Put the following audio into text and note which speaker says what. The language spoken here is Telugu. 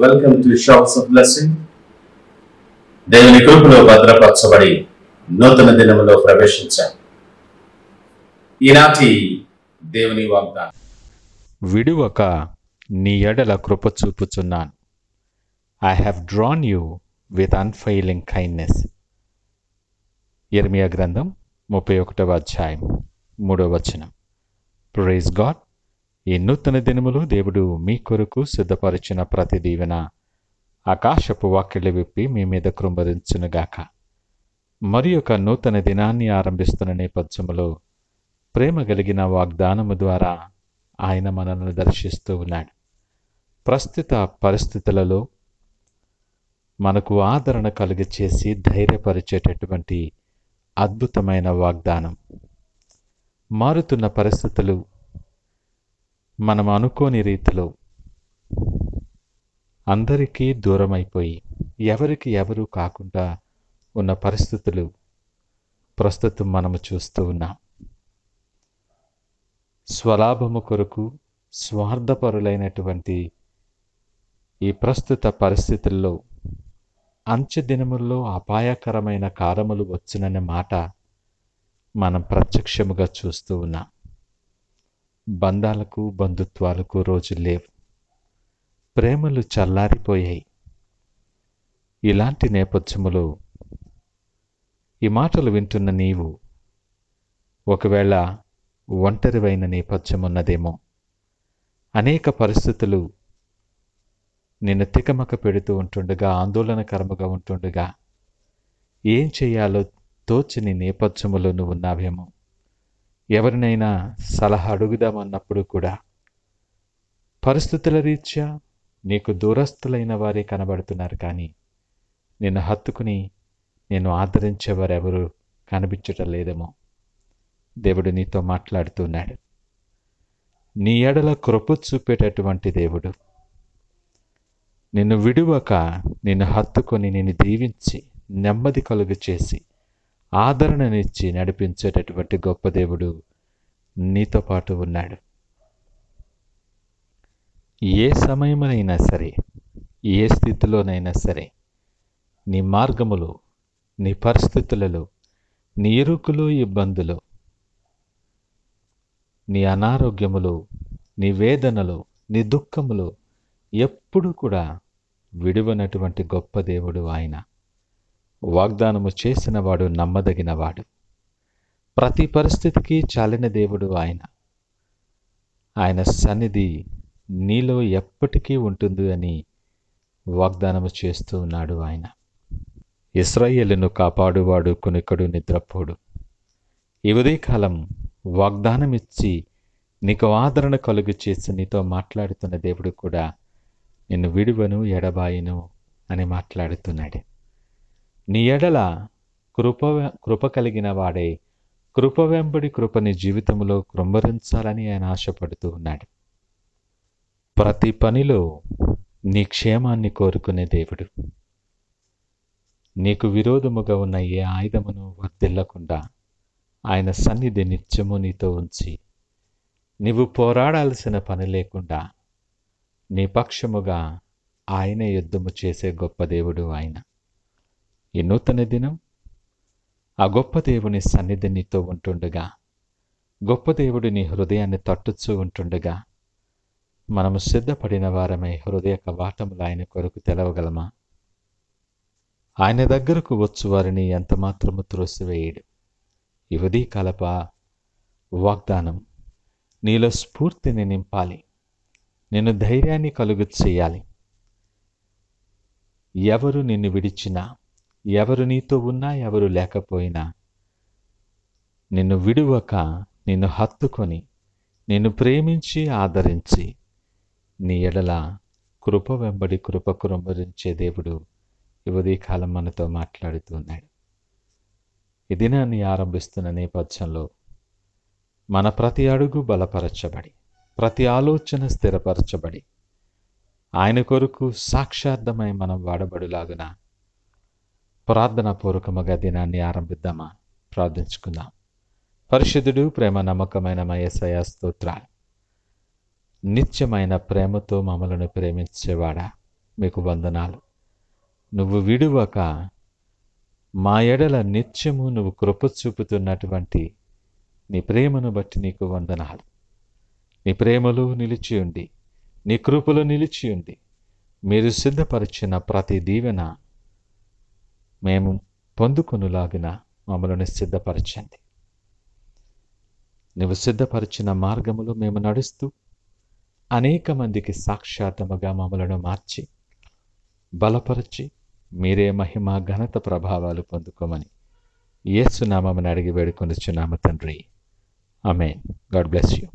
Speaker 1: Welcome to shops of blessing. దేవుని కృపలో భద్రపరచబడి నూతన దినములో ప్రవేశించాం. ఈనాటి దేవుని వాగ్దానం,
Speaker 2: విడువక నీ ఎడల కృప చూపుచున్నాను. I have drawn you with unfailing kindness. యెర్మీయా గ్రంథం 31వ అధ్యాయం 3వ వచనం. Praise God. ఈ నూతన దినములు దేవుడు మీ కొరకు సిద్ధపరిచిన ప్రతి దీవెన ఆకాశపు వాకిళ్ళు విప్పి మీ మీద కృంభరించునుగాక. మరి ఒక నూతన దినాన్ని ఆరంభిస్తున్న నేపథ్యములో ప్రేమ కలిగిన వాగ్దానము ద్వారా ఆయన మనల్ని దర్శిస్తూ ఉన్నాడు. ప్రస్తుత పరిస్థితులలో మనకు ఆదరణ కలుగ చేసి ధైర్యపరిచేటటువంటి అద్భుతమైన వాగ్దానం. మారుతున్న పరిస్థితులు మనం అనుకోని రీతిలో అందరికీ దూరమైపోయి ఎవరికి ఎవరు కాకుండా ఉన్న పరిస్థితులు ప్రస్తుతం మనము చూస్తూ ఉన్నాం. స్వలాభము కొరకు స్వార్థపరులైనటువంటి ఈ ప్రస్తుత పరిస్థితుల్లో అంచె దినముల్లో అపాయకరమైన కాలములు వచ్చుననే మాట మనం ప్రత్యక్షముగా చూస్తూ ఉన్నాం. బంధాలకు బంధుత్వాలకు రోజులు లేవు. ప్రేమలు చల్లారిపోయాయి. ఇలాంటి నేపథ్యములో ఈ మాటలు వింటున్న నీవు ఒకవేళ ఒంటరివైన నేపథ్యం ఉన్నదేమో. అనేక పరిస్థితులు నిన్ను తికమక పెడుతూ ఉంటుండగా, ఆందోళనకరముగా ఉంటుండగా ఏం చేయాలో తోచని నేపథ్యములో నువ్వు ఉన్నావేమో. ఎవరినైనా సలహా అడుగుదామన్నప్పుడు కూడా పరిస్థితుల రీత్యా నీకు దూరస్తులైన వారే కనబడుతున్నారు, కానీ నిన్ను హత్తుకుని నేను ఆదరించేవారెవరు కనిపించటం లేదేమో. దేవుడు నీతో మాట్లాడుతున్నాడు. నీ ఎడల కృప చూపేటటువంటి దేవుడు, నిన్ను విడువక నిన్ను హత్తుకొని నిన్ను దీవించి నెమ్మది కలుగు చేసి ఆదరణనిచ్చి నడిపించేటటువంటి గొప్ప దేవుడు నీతో పాటు ఉన్నాడు. ఏ సమయమైనా సరే, ఏ స్థితిలోనైనా సరే, నీ మార్గములో, నీ పరిస్థితులలో, నీ ఇరుకులో, ఇబ్బందులో, నీ అనారోగ్యములో, నీ వేదనలో, నీ దుఃఖములో ఎప్పుడు కూడా విడువనటువంటి గొప్ప దేవుడు ఆయన. వాగ్దానము చేసినవాడు నమ్మదగినవాడు. ప్రతి పరిస్థితికి చాలిన దేవుడు ఆయన. ఆయన సన్నిధి నీలో ఎప్పటికీ ఉంటుంది అని వాగ్దానము చేస్తూ ఉన్నాడు ఆయన. ఇశ్రాయేలును కాపాడువాడు కొనుకడు నిద్రపోడు. ఈ ఉదయకాలం వాగ్దానమిచ్చి నీకు ఆదరణ కలుగు చేసి నీతో మాట్లాడుతున్న దేవుడు కూడా నిన్ను విడువను ఎడబాయను అని మాట్లాడుతున్నాడు. నీ ఎడల కృప కలిగిన వాడే కృప వెంబడి కృపని జీవితంలో కృంభరించాలని ఆయన ఆశపడుతూ ఉన్నాడు. ప్రతి పనిలో నీ క్షేమాన్ని కోరుకునే దేవుడు. నీకు విరోధముగా ఉన్న ఏ ఆయుధమును వర్ధిల్లకుండా ఆయన సన్నిధి నిత్యము నీతో ఉంచి నీవు పోరాడాల్సిన పని లేకుండా నీ పక్షముగా ఆయనే యుద్ధము చేసే గొప్ప దేవుడు ఆయన. ఈ నూతన దినం ఆ గొప్ప దేవుని సన్నిధి నీతో ఉంటుండగా, గొప్ప దేవుడు నీ హృదయాన్ని తట్టుచూ ఉంటుండగా, మనము సిద్ధపడిన వారమై హృదయ కవాటములు ఆయన కొరకు తెలవగలమా? ఆయన దగ్గరకు వచ్చు వారిని ఎంతమాత్రము త్రోసివేయడు. ఈ ఉదయకాలపు వాగ్దానం నీలో స్ఫూర్తిని నింపాలి, నిన్ను ధైర్యాన్ని కలుగు చేయాలి. ఎవరు నిన్ను విడిచినా, ఎవరు నీతో ఉన్నా, ఎవరు లేకపోయినా నిన్ను విడువక నిన్ను హత్తుకొని నిన్ను ప్రేమించి ఆదరించి నీ ఎడల కృప వెంబడి కృప కురంభరించే దేవుడు ఈ ఉదయకాలం మనతో మాట్లాడుతున్నాడు. ఈ దినాన్ని ఆరంభిస్తున్న నేపథ్యంలో మన ప్రతి అడుగు బలపరచబడి, ప్రతి ఆలోచన స్థిరపరచబడి ఆయన కొరకు సాక్షార్థమై మనం వాడబడులాగున ప్రార్థనాపూర్వకముగా దినాన్ని ఆరంభిద్దామా? ప్రార్థించుకుందాం. పరిశుద్ధుడు, ప్రేమ నమ్మకమైన మా యేసయ్య స్తోత్రాలు. నిత్యమైన ప్రేమతో మమ్మలను ప్రేమించేవాడా, మీకు వందనాలు. నువ్వు విడువక మా ఎడల నిత్యము నువ్వు కృప చూపుతున్నటువంటి నీ ప్రేమను బట్టి నీకు వందనాలు. నీ ప్రేమలో నిలిచియుండి, నీ కృపలో నిలిచియుండి, మీరు సిద్ధపరిచిన ప్రతి దీవెన మేము పొందుకొనులాగిన మమ్మల్ని సిద్ధపరచండి. నువ్వు సిద్ధపరిచిన మార్గములో మేము నడుస్తూ అనేక మందికి సాక్షాత్తముగా మమ్మలను మార్చి బలపరిచి మీరే మహిమ ఘనత ప్రభావాలు పొందుకోమని యేసు నామమున అడిగి వేడుకొనుచున్నాము తండ్రి. ఆమేన్. God bless you.